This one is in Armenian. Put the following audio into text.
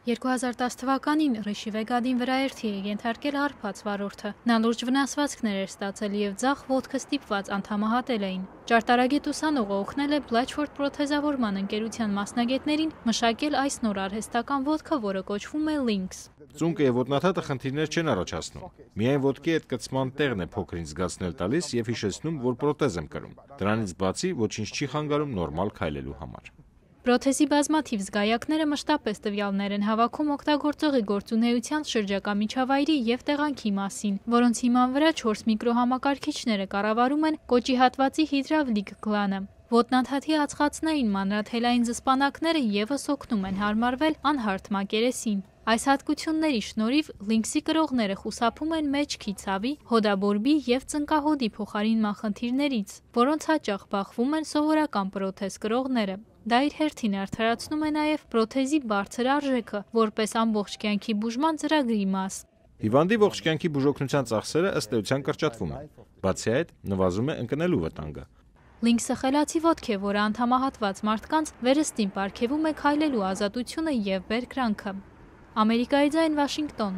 2010 թվականին Ռիշի Վեգադին վրաերթի է ենթարկել հարբած վարորդը։ Նա լուրջ վնասվածքներ էր ստացել և ձախ ոտքը ստիպված անդամահատել էին։ Ճարտարագետ ուսանողը օգնել է Blatchford պրոթեզավորման ընկերության մասնագետներին մշակել այս նոր արհեստական ոտքը, որը կոչվում է Lynx։ Ծունկը և ոտնաթաթը խնդիրներ չեն առաջացնում։ Միայն ոտքի հետ կցման տեղն է փոքր-ինչ զգացնել տալիս և հիշեցնում, որ պրոթեզ եմ կրում։ Դրանից բացի ոչինչ չի խանգարում նորմալ քայլելու համար։ Պրոթեզի բազմաթիվ զգայակները մշտապես տվյալներ են հավաքում օգտագործողի գործունեության, շրջակա միջավայրի և տեղանքի մասին, որոնց հիման վրա 4 միկրոհամակարգիչները կառավարում են կոճի հատվածի հիդրավլիկ գլանը։ Ոտնաթաթի ածխածնային մանրաթելային զսպանակները ևս օգնում են հարմարվել անհարթ մակերեսին։ Այս հատկությունների շնորհիվ Lynx-ի կրողները խուսափում են մեջքի ցավի, հոդաբորբի և ծնկահոդի փոխարինման խնդիրներից, որոնց հաճախ բախվում են սովորական պրոթեզ կրողները։ Դա իր հերթին արդարացնում է նաև պրոթեզի բարձր արժեքը, որպես ամբողջ կյանքի բուժման ծրագրի մաս։ Հիվանդի ողջ կյանքի բուժօգնության ծախսերը ըստ էության կրճատվում են։ Բացի այդ, նվազում է ընկնելու վտանգը։ Lynx-ը խելացի ոտք է, որը անդամահատված մարդկանց վերստին պարգևում է քայլելու ազատությունը և բերկրանքը։ Ամերիկայի ձայն, Վաշինգտոն։